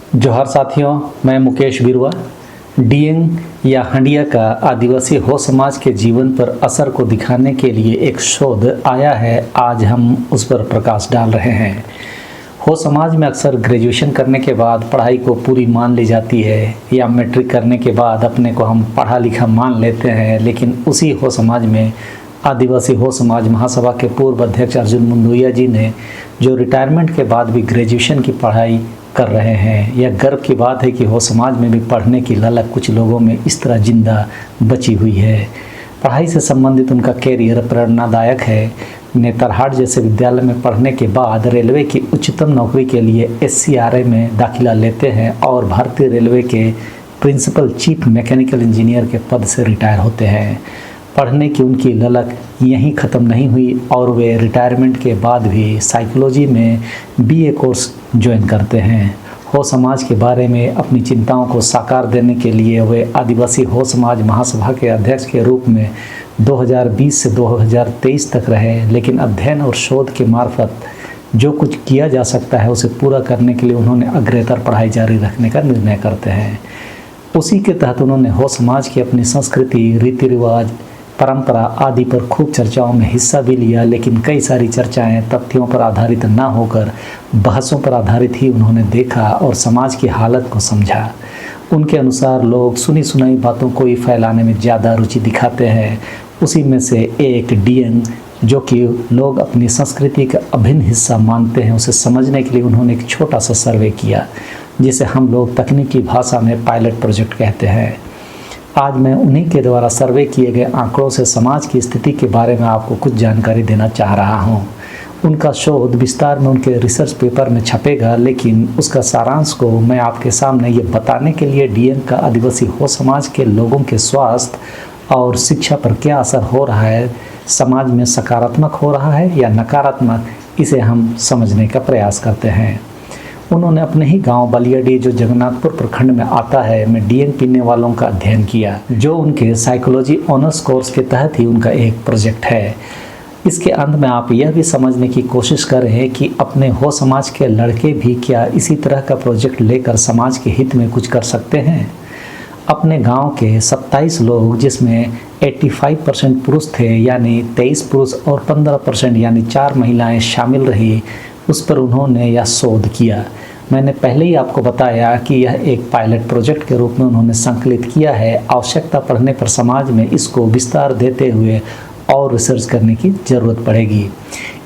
जोहार साथियों, मैं मुकेश बिरुआ। डीएंग या हंडिया का आदिवासी हो समाज के जीवन पर असर को दिखाने के लिए एक शोध आया है। आज हम उस पर प्रकाश डाल रहे हैं। हो समाज में अक्सर ग्रेजुएशन करने के बाद पढ़ाई को पूरी मान ली जाती है या मैट्रिक करने के बाद अपने को हम पढ़ा लिखा मान लेते हैं। लेकिन उसी हो समाज में आदिवासी हो समाज महासभा के पूर्व अध्यक्ष अर्जुन मुंडुया जी ने, जो रिटायरमेंट के बाद भी ग्रेजुएशन की पढ़ाई कर रहे हैं, यह गर्व की बात है कि हो समाज में भी पढ़ने की ललक कुछ लोगों में इस तरह जिंदा बची हुई है। पढ़ाई से संबंधित उनका कैरियर प्रेरणादायक है। नेतरहाट जैसे विद्यालय में पढ़ने के बाद रेलवे की उच्चतम नौकरी के लिए SCRA में दाखिला लेते हैं और भारतीय रेलवे के प्रिंसिपल चीफ मैकेनिकल इंजीनियर के पद से रिटायर होते हैं। पढ़ने की उनकी ललक यहीं ख़त्म नहीं हुई और वे रिटायरमेंट के बाद भी साइकोलॉजी में BA कोर्स ज्वाइन करते हैं। हो समाज के बारे में अपनी चिंताओं को साकार देने के लिए वे आदिवासी हो समाज महासभा के अध्यक्ष के रूप में 2020 से 2023 तक रहे। लेकिन अध्ययन और शोध के मार्फत जो कुछ किया जा सकता है उसे पूरा करने के लिए उन्होंने अग्रतर पढ़ाई जारी रखने का निर्णय करते हैं। उसी के तहत उन्होंने हो समाज की अपनी संस्कृति, रीति रिवाज, परंपरा आदि पर खूब चर्चाओं में हिस्सा भी लिया। लेकिन कई सारी चर्चाएं तथ्यों पर आधारित न होकर बहसों पर आधारित ही उन्होंने देखा और समाज की हालत को समझा। उनके अनुसार लोग सुनी सुनाई बातों को ही फैलाने में ज़्यादा रुचि दिखाते हैं। उसी में से एक डीएंग, जो कि लोग अपनी संस्कृति का अभिन्न हिस्सा मानते हैं, उसे समझने के लिए उन्होंने एक छोटा सा सर्वे किया, जिसे हम लोग तकनीकी भाषा में पायलट प्रोजेक्ट कहते हैं। आज मैं उन्हीं के द्वारा सर्वे किए गए आंकड़ों से समाज की स्थिति के बारे में आपको कुछ जानकारी देना चाह रहा हूं। उनका शोध विस्तार में उनके रिसर्च पेपर में छपेगा, लेकिन उसका सारांश को मैं आपके सामने ये बताने के लिए डीएंग का आदिवासी हो समाज के लोगों के स्वास्थ्य और शिक्षा पर क्या असर हो रहा है, समाज में सकारात्मक हो रहा है या नकारात्मक, इसे हम समझने का प्रयास करते हैं। उन्होंने अपने ही गांव बलियाडी, जो जगन्नाथपुर प्रखंड में आता है, में डीएंग पीने वालों का अध्ययन किया, जो उनके साइकोलॉजी ऑनर्स कोर्स के तहत ही उनका एक प्रोजेक्ट है। इसके अंत में आप यह भी समझने की कोशिश करें कि अपने हो समाज के लड़के भी क्या इसी तरह का प्रोजेक्ट लेकर समाज के हित में कुछ कर सकते हैं। अपने गांव के 27 लोग, जिसमें 85% पुरुष थे, यानी 23 पुरुष और 15% यानी 4 महिलाएं शामिल रही, उस पर उन्होंने यह शोध किया। मैंने पहले ही आपको बताया कि यह एक पायलट प्रोजेक्ट के रूप में उन्होंने संकलित किया है। आवश्यकता पड़ने पर समाज में इसको विस्तार देते हुए और रिसर्च करने की ज़रूरत पड़ेगी।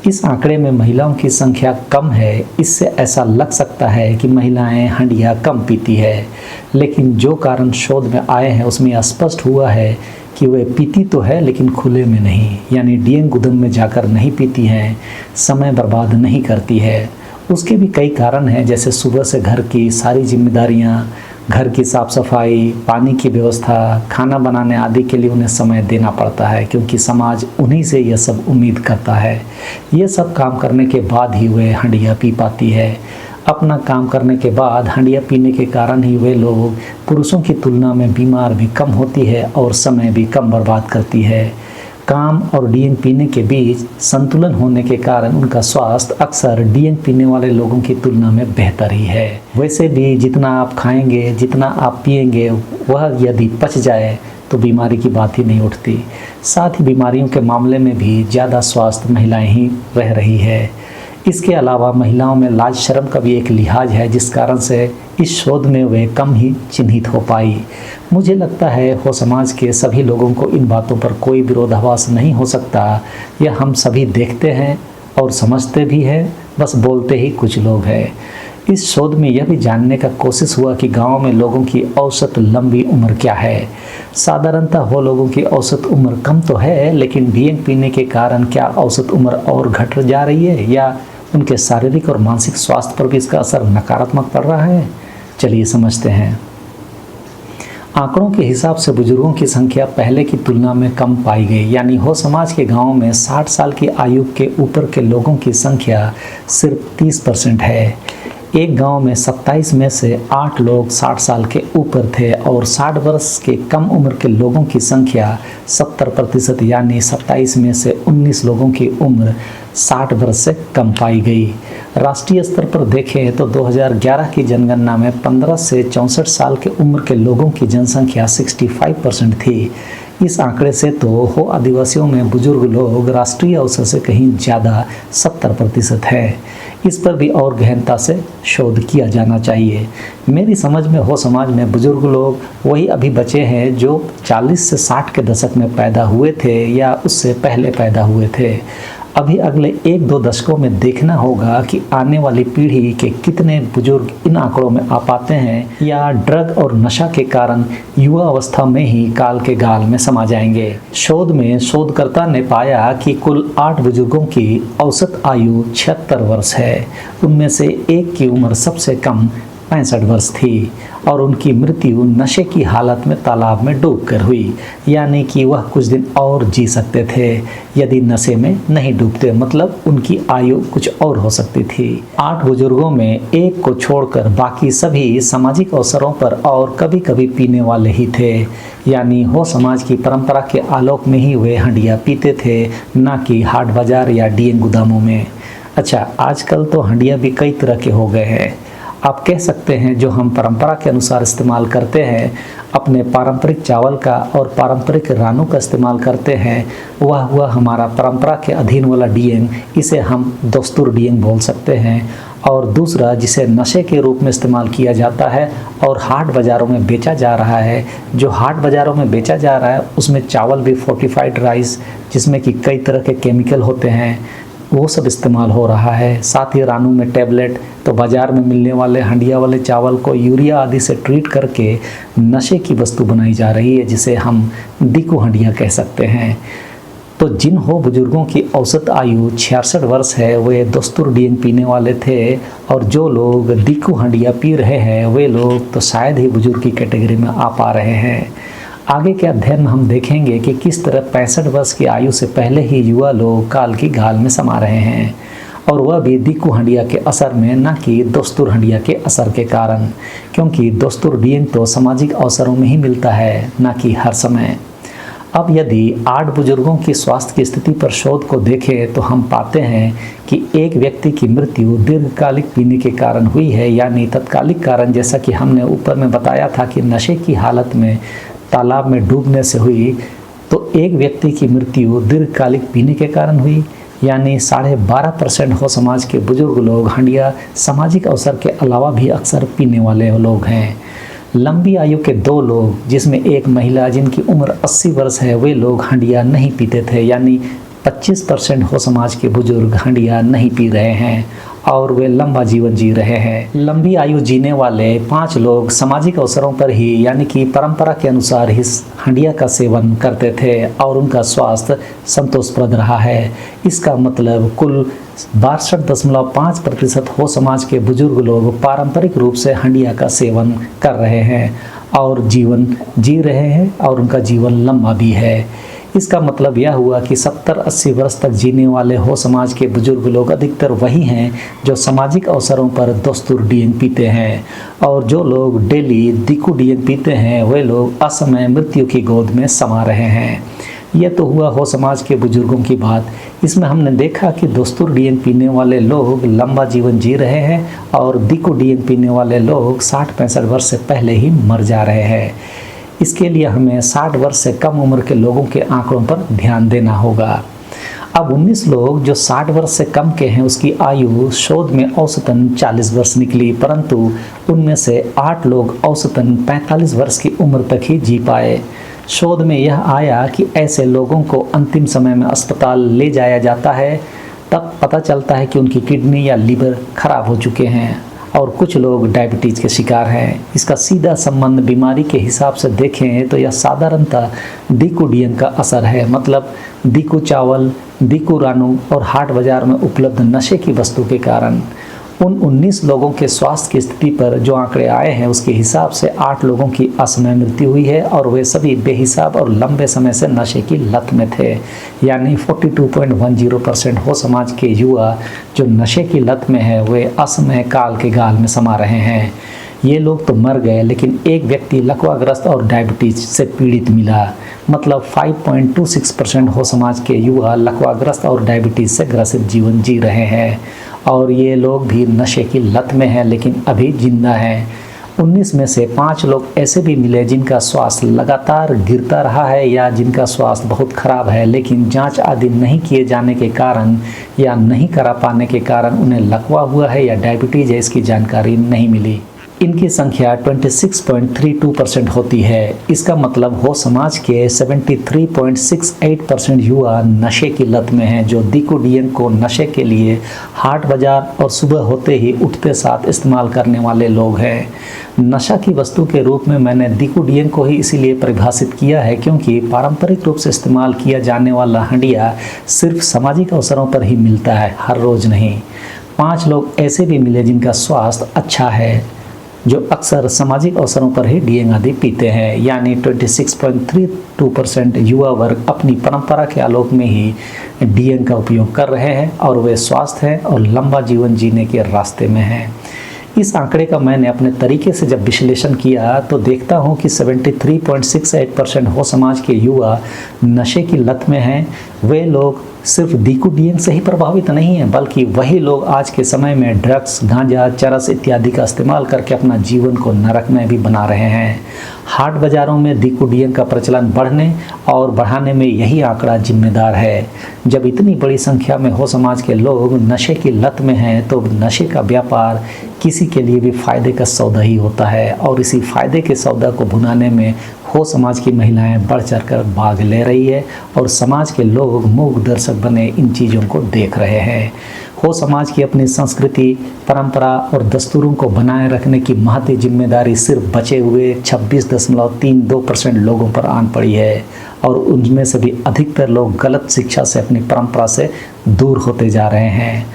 इस आंकड़े में महिलाओं की संख्या कम है। इससे ऐसा लग सकता है कि महिलाएं हंडिया कम पीती है, लेकिन जो कारण शोध में आए हैं उसमें स्पष्ट हुआ है कि वे पीती तो है लेकिन खुले में नहीं, यानी डीएंग गुदम में जाकर नहीं पीती हैं, समय बर्बाद नहीं करती है। उसके भी कई कारण हैं, जैसे सुबह से घर की सारी जिम्मेदारियां, घर की साफ सफाई, पानी की व्यवस्था, खाना बनाने आदि के लिए उन्हें समय देना पड़ता है, क्योंकि समाज उन्हीं से यह सब उम्मीद करता है। ये सब काम करने के बाद ही वे हंडिया पी पाती है। अपना काम करने के बाद हंडिया पीने के कारण ही वे लोग पुरुषों की तुलना में बीमार भी कम होती है और समय भी कम बर्बाद करती है। काम और डीएंग पीने के बीच संतुलन होने के कारण उनका स्वास्थ्य अक्सर डीएंग पीने वाले लोगों की तुलना में बेहतर ही है। वैसे भी जितना आप खाएंगे, जितना आप पिएंगे, वह यदि पच जाए तो बीमारी की बात ही नहीं उठती। साथ ही बीमारियों के मामले में भी ज़्यादा स्वास्थ्य महिलाएं ही रह रही है। इसके अलावा महिलाओं में लाज शर्म का भी एक लिहाज है, जिस कारण से इस शोध में वे कम ही चिन्हित हो पाई। मुझे लगता है हो समाज के सभी लोगों को इन बातों पर कोई विरोधाभास नहीं हो सकता। यह हम सभी देखते हैं और समझते भी हैं, बस बोलते ही कुछ लोग हैं। इस शोध में यह भी जानने का कोशिश हुआ कि गाँव में लोगों की औसत लंबी उम्र क्या है। साधारणतः हो लोगों की औसत उम्र कम तो है, लेकिन डीएंग पीने के कारण क्या औसत उम्र और घट जा रही है या उनके शारीरिक और मानसिक स्वास्थ्य पर भी इसका असर नकारात्मक पड़ रहा है। चलिए समझते हैं। आंकड़ों के हिसाब से बुजुर्गों की संख्या पहले की तुलना में कम पाई गई, यानी हो समाज के गांवों में 60 साल की आयु के ऊपर के लोगों की संख्या सिर्फ 30% है। एक गांव में 27 में से 8 लोग 60 साल के ऊपर थे और 60 वर्ष के कम उम्र के लोगों की संख्या 70% यानी 27 में से 19 लोगों की उम्र 60 वर्ष से कम पाई गई। राष्ट्रीय स्तर पर देखें तो 2011 की जनगणना में 15 से 64 साल के उम्र के लोगों की जनसंख्या 65% थी। इस आंकड़े से तो हो आदिवासियों में बुजुर्ग लोग राष्ट्रीय औसत से कहीं ज़्यादा 70% है। इस पर भी और गहनता से शोध किया जाना चाहिए। मेरी समझ में हो समाज में बुजुर्ग लोग वही अभी बचे हैं जो 40 से 60 के दशक में पैदा हुए थे या उससे पहले पैदा हुए थे। अभी अगले 1-2 दशकों में देखना होगा कि आने वाली पीढ़ी के कितने बुजुर्ग इन आंकड़ों में आ पाते हैं या ड्रग और नशा के कारण युवा अवस्था में ही काल के गाल में समा जाएंगे। शोध में शोधकर्ता ने पाया कि कुल 8 बुजुर्गों की औसत आयु 76 वर्ष है। उनमें से एक की उम्र सबसे कम 65 वर्ष थी और उनकी मृत्यु नशे की हालत में तालाब में डूबकर हुई, यानी कि वह कुछ दिन और जी सकते थे यदि नशे में नहीं डूबते, मतलब उनकी आयु कुछ और हो सकती थी। 8 बुजुर्गों में एक को छोड़कर बाकी सभी सामाजिक अवसरों पर और कभी कभी पीने वाले ही थे, यानी हो समाज की परंपरा के आलोक में ही वे हंडिया पीते थे, ना कि हाट बाजार या डीएन गोदामों में। अच्छा, आजकल तो हंडिया भी कई तरह के हो गए हैं। आप कह सकते हैं जो हम परंपरा के अनुसार इस्तेमाल करते हैं, अपने पारंपरिक चावल का और पारंपरिक रानों का इस्तेमाल करते हैं, वह हुआ हमारा परंपरा के अधीन वाला डीएंग। इसे हम दस्तूर डीएंग बोल सकते हैं। और दूसरा जिसे नशे के रूप में इस्तेमाल किया जाता है और हाट बाज़ारों में बेचा जा रहा है, जो हाट बाज़ारों में बेचा जा रहा है उसमें चावल भी फोर्टिफाइड राइस जिसमें कि कई तरह के केमिकल होते हैं वो सब इस्तेमाल हो रहा है। साथ ही रानू में टैबलेट, तो बाज़ार में मिलने वाले हंडिया वाले चावल को यूरिया आदि से ट्रीट करके नशे की वस्तु बनाई जा रही है जिसे हम दीकू हंडिया कह सकते हैं। तो जिन हो बुजुर्गों की औसत आयु 66 वर्ष है वे दस्तूर डीएंग पीने वाले थे, और जो लोग दीकू हंडिया पी रहे हैं वे लोग तो शायद ही बुजुर्ग की कैटेगरी में आ पा रहे हैं। आगे के अध्ययन में हम देखेंगे कि किस तरह 65 वर्ष की आयु से पहले ही युवा लोग काल की गाल में समा रहे हैं, और वह भी दीकू हंडिया के असर में, न कि दस्तूर हंडिया के असर के कारण, क्योंकि दस्तूर डीएंग तो सामाजिक अवसरों में ही मिलता है, न कि हर समय। अब यदि 8 बुजुर्गों की स्वास्थ्य की स्थिति पर शोध को देखें तो हम पाते हैं कि एक व्यक्ति की मृत्यु दीर्घकालिक पीने के कारण हुई है, यानी तत्कालिक कारण जैसा कि हमने ऊपर में बताया था कि नशे की हालत में तालाब में डूबने से हुई, तो एक व्यक्ति की मृत्यु दीर्घकालिक पीने के कारण हुई, यानी 12.5% हो समाज के बुजुर्ग लोग हंडिया सामाजिक अवसर के अलावा भी अक्सर पीने वाले लोग हैं। लंबी आयु के 2 लोग जिसमें एक महिला जिनकी उम्र 80 वर्ष है वे लोग हंडिया नहीं पीते थे, यानी 25% हो समाज के बुजुर्ग हंडिया नहीं पी रहे हैं और वे लंबा जीवन जी रहे हैं। लंबी आयु जीने वाले 5 लोग सामाजिक अवसरों पर ही, यानी कि परंपरा के अनुसार ही हंडिया का सेवन करते थे और उनका स्वास्थ्य संतोषप्रद रहा है। इसका मतलब कुल 62.5% हो समाज के बुजुर्ग लोग पारंपरिक रूप से हंडिया का सेवन कर रहे हैं और जीवन जी रहे हैं और उनका जीवन लंबा भी है। इसका मतलब यह हुआ कि 70-80 वर्ष तक जीने वाले हो समाज के बुजुर्ग लोग अधिकतर वही हैं जो सामाजिक अवसरों पर दस्तूर डीएंग पीते हैं, और जो लोग डेली दीकू डीएंग पीते हैं वे लोग असमय मृत्यु की गोद में समा रहे हैं। यह तो हुआ हो समाज के बुजुर्गों की बात। इसमें हमने देखा कि दस्तूर डीएंग पीने वाले लोग लंबा जीवन जी रहे हैं और दीकू डीएंग पीने वाले लोग 60-65 वर्ष से पहले ही मर जा रहे हैं। इसके लिए हमें 60 वर्ष से कम उम्र के लोगों के आंकड़ों पर ध्यान देना होगा। अब 19 लोग जो 60 वर्ष से कम के हैं उसकी आयु शोध में औसतन 40 वर्ष निकली, परंतु उनमें से 8 लोग औसतन 45 वर्ष की उम्र तक ही जी पाए। शोध में यह आया कि ऐसे लोगों को अंतिम समय में अस्पताल ले जाया जाता है, तब पता चलता है कि उनकी किडनी या लीवर खराब हो चुके हैं और कुछ लोग डायबिटीज़ के शिकार हैं। इसका सीधा संबंध बीमारी के हिसाब से देखें तो यह साधारणतः दीकू डीएंग का असर है, मतलब दीकू चावल, दीकू रानू और हाट बाज़ार में उपलब्ध नशे की वस्तु के कारण। उन 19 लोगों के स्वास्थ्य की स्थिति पर जो आंकड़े आए हैं उसके हिसाब से 8 लोगों की असमय मृत्यु हुई है और वे सभी बेहिसाब और लंबे समय से नशे की लत में थे। यानी 42.10% हो समाज के युवा जो नशे की लत में है वे असमय काल के गाल में समा रहे हैं। ये लोग तो मर गए, लेकिन एक व्यक्ति लकवाग्रस्त और डायबिटीज से पीड़ित मिला। मतलब 5.26% हो समाज के युवा लकवाग्रस्त और डायबिटीज से ग्रसित जीवन जी रहे हैं और ये लोग भी नशे की लत में हैं लेकिन अभी जिंदा हैं। 19 में से 5 लोग ऐसे भी मिले जिनका स्वास्थ्य लगातार गिरता रहा है या जिनका स्वास्थ्य बहुत खराब है, लेकिन जांच आदि नहीं किए जाने के कारण या नहीं करा पाने के कारण उन्हें लकवा हुआ है या डायबिटीज है, इसकी जानकारी नहीं मिली। इनकी संख्या 26.32% होती है। इसका मतलब हो समाज के 73.68% युवा नशे की लत में हैं, जो दिकोडियन को नशे के लिए हाट बाजार और सुबह होते ही उठते साथ इस्तेमाल करने वाले लोग हैं। नशा की वस्तु के रूप में मैंने दिकोडियन को ही इसीलिए परिभाषित किया है क्योंकि पारंपरिक रूप से इस्तेमाल किया जाने वाला हंडिया सिर्फ सामाजिक अवसरों पर ही मिलता है, हर रोज़ नहीं। 5 लोग ऐसे भी मिले जिनका स्वास्थ्य अच्छा है, जो अक्सर सामाजिक अवसरों पर ही डीएंग आदि पीते हैं। यानी 26.32% युवा वर्ग अपनी परंपरा के आलोक में ही डीएंग का उपयोग कर रहे हैं और वे स्वस्थ हैं और लंबा जीवन जीने के रास्ते में हैं। इस आंकड़े का मैंने अपने तरीके से जब विश्लेषण किया तो देखता हूं कि 73.68% हो समाज के युवा नशे की लत में हैं। वे लोग सिर्फ दिकोडियन से ही प्रभावित नहीं हैं, बल्कि वही लोग आज के समय में ड्रग्स, गांजा, चरस इत्यादि का इस्तेमाल करके अपना जीवन को नरक में भी बना रहे हैं। हाट बाज़ारों में दिकोडियन का प्रचलन बढ़ने और बढ़ाने में यही आंकड़ा जिम्मेदार है। जब इतनी बड़ी संख्या में हो समाज के लोग नशे की लत में हैं तो नशे का व्यापार किसी के लिए भी फ़ायदे का सौदा ही होता है और इसी फ़ायदे के सौदा को भुनाने में हो समाज की महिलाएं बढ़ चढ़कर भाग ले रही है और समाज के लोग मूक दर्शक बने इन चीज़ों को देख रहे हैं। हो समाज की अपनी संस्कृति, परंपरा और दस्तूरों को बनाए रखने की महती जिम्मेदारी सिर्फ बचे हुए 26.32% लोगों पर आन पड़ी है और उनमें से भी अधिकतर लोग गलत शिक्षा से अपनी परंपरा से दूर होते जा रहे हैं।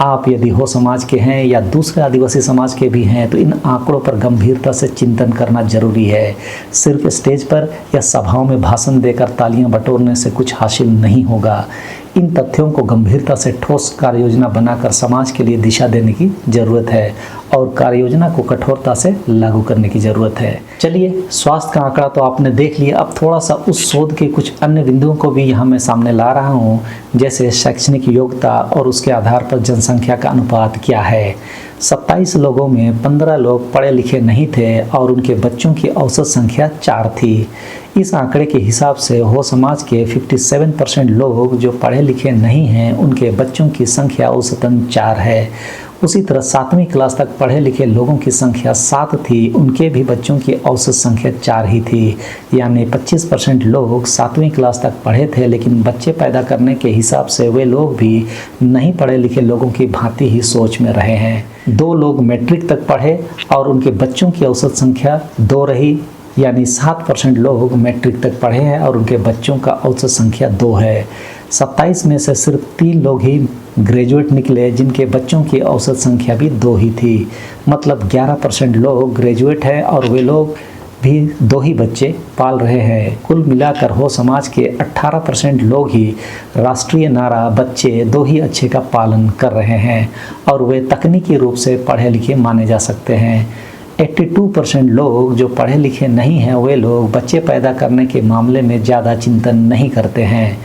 आप यदि हो समाज के हैं या दूसरे आदिवासी समाज के भी हैं तो इन आंकड़ों पर गंभीरता से चिंतन करना जरूरी है। सिर्फ स्टेज पर या सभाओं में भाषण देकर तालियां बटोरने से कुछ हासिल नहीं होगा। इन तथ्यों को गंभीरता से ठोस कार्ययोजना बनाकर समाज के लिए दिशा देने की जरूरत है और कार्ययोजना को कठोरता से लागू करने की जरूरत है। चलिए, स्वास्थ्य का आंकड़ा तो आपने देख लिया, अब थोड़ा सा उस शोध के कुछ अन्य बिंदुओं को भी यहाँ मैं सामने ला रहा हूँ, जैसे शैक्षणिक योग्यता और उसके आधार पर जनसंख्या का अनुपात क्या है। 27 लोगों में 15 लोग पढ़े लिखे नहीं थे और उनके बच्चों की औसत संख्या 4 थी। इस आंकड़े के हिसाब से हो समाज के 57% लोग जो पढ़े लिखे नहीं हैं उनके बच्चों की संख्या औसतन 4 है। उसी तरह 7वीं क्लास तक पढ़े लिखे लोगों की संख्या 7 थी, उनके भी बच्चों की औसत संख्या 4 ही थी। यानी 25% लोग 7वीं क्लास तक पढ़े थे, लेकिन बच्चे पैदा करने के हिसाब से वे लोग भी नहीं पढ़े लिखे लोगों की भांति ही सोच में रहे हैं। 2 लोग मैट्रिक तक पढ़े और उनके बच्चों की औसत संख्या 2 रही। यानी 7% लोग मैट्रिक तक पढ़े हैं और उनके बच्चों का औसत संख्या 2 है। 27 में से सिर्फ 3 लोग ही ग्रेजुएट निकले जिनके बच्चों की औसत संख्या भी 2 ही थी। मतलब 11% लोग ग्रेजुएट हैं और वे लोग भी 2 ही बच्चे पाल रहे हैं। कुल मिलाकर हो समाज के 18% लोग ही राष्ट्रीय नारा बच्चे 2 ही अच्छे का पालन कर रहे हैं और वे तकनीकी रूप से पढ़े लिखे माने जा सकते हैं। 82% लोग जो पढ़े लिखे नहीं हैं वे लोग बच्चे पैदा करने के मामले में ज़्यादा चिंतन नहीं करते हैं।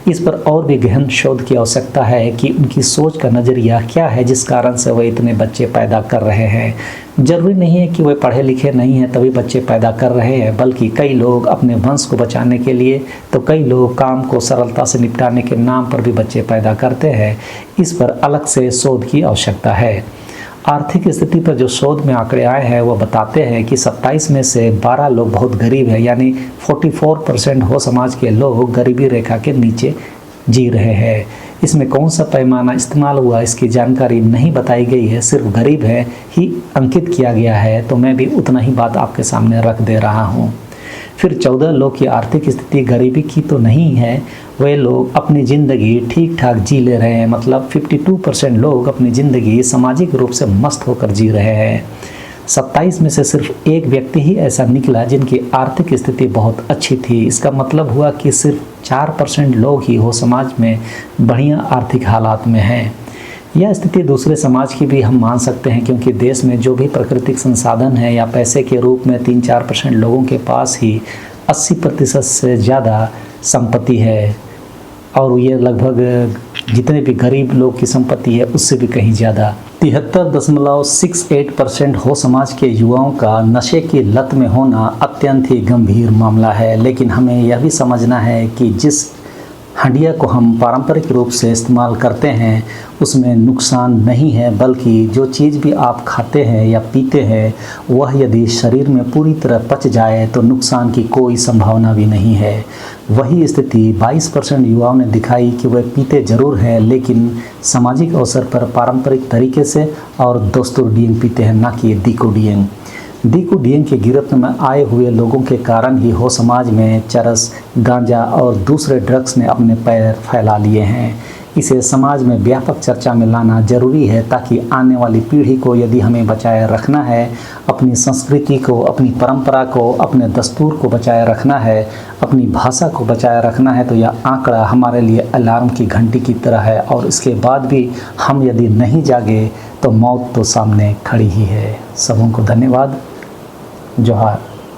इस पर और भी गहन शोध की आवश्यकता है कि उनकी सोच का नज़रिया क्या है जिस कारण से वे इतने बच्चे पैदा कर रहे हैं। जरूरी नहीं है कि वे पढ़े लिखे नहीं हैं तभी बच्चे पैदा कर रहे हैं, बल्कि कई लोग अपने वंश को बचाने के लिए तो कई लोग काम को सरलता से निपटाने के नाम पर भी बच्चे पैदा करते हैं। इस पर अलग से शोध की आवश्यकता है। आर्थिक स्थिति पर जो शोध में आंकड़े आए हैं वो बताते हैं कि 27 में से 12 लोग बहुत गरीब हैं। यानी 44% हो समाज के लोग गरीबी रेखा के नीचे जी रहे हैं। इसमें कौन सा पैमाना इस्तेमाल हुआ इसकी जानकारी नहीं बताई गई है, सिर्फ गरीब है ही अंकित किया गया है, तो मैं भी उतना ही बात आपके सामने रख दे रहा हूँ। फिर 14 लोग की आर्थिक स्थिति गरीबी की तो नहीं है, वे लोग अपनी ज़िंदगी ठीक ठाक जी ले रहे हैं। मतलब 52% लोग अपनी ज़िंदगी सामाजिक रूप से मस्त होकर जी रहे हैं। 27 में से सिर्फ एक व्यक्ति ही ऐसा निकला जिनकी आर्थिक स्थिति बहुत अच्छी थी। इसका मतलब हुआ कि सिर्फ 4% लोग ही हो समाज में बढ़िया आर्थिक हालात में हैं। यह स्थिति दूसरे समाज की भी हम मान सकते हैं, क्योंकि देश में जो भी प्राकृतिक संसाधन है या पैसे के रूप में 3-4% लोगों के पास ही 80% से ज़्यादा संपत्ति है, और ये लगभग जितने भी गरीब लोग की संपत्ति है उससे भी कहीं ज़्यादा। 73.68% हो समाज के युवाओं का नशे की लत में होना अत्यंत ही गंभीर मामला है। लेकिन हमें यह भी समझना है कि जिस हंडिया को हम पारंपरिक रूप से इस्तेमाल करते हैं उसमें नुकसान नहीं है, बल्कि जो चीज़ भी आप खाते हैं या पीते हैं वह यदि शरीर में पूरी तरह पच जाए तो नुकसान की कोई संभावना भी नहीं है। वही स्थिति 22% युवाओं ने दिखाई कि वह पीते ज़रूर हैं, लेकिन सामाजिक अवसर पर पारंपरिक तरीके से और दोस्तों डीएंग पीते हैं, ना कि दीको डीएंग। दीको डीएंग की गिरफ्त में आए हुए लोगों के कारण ही हो समाज में चरस, गांजा और दूसरे ड्रग्स ने अपने पैर फैला लिए हैं। इसे समाज में व्यापक चर्चा में लाना जरूरी है, ताकि आने वाली पीढ़ी को यदि हमें बचाए रखना है, अपनी संस्कृति को, अपनी परंपरा को, अपने दस्तूर को बचाए रखना है, अपनी भाषा को बचाए रखना है, तो यह आंकड़ा हमारे लिए अलार्म की घंटी की तरह है। और इसके बाद भी हम यदि नहीं जागे तो मौत तो सामने खड़ी ही है। सबों को धन्यवाद। जोहार।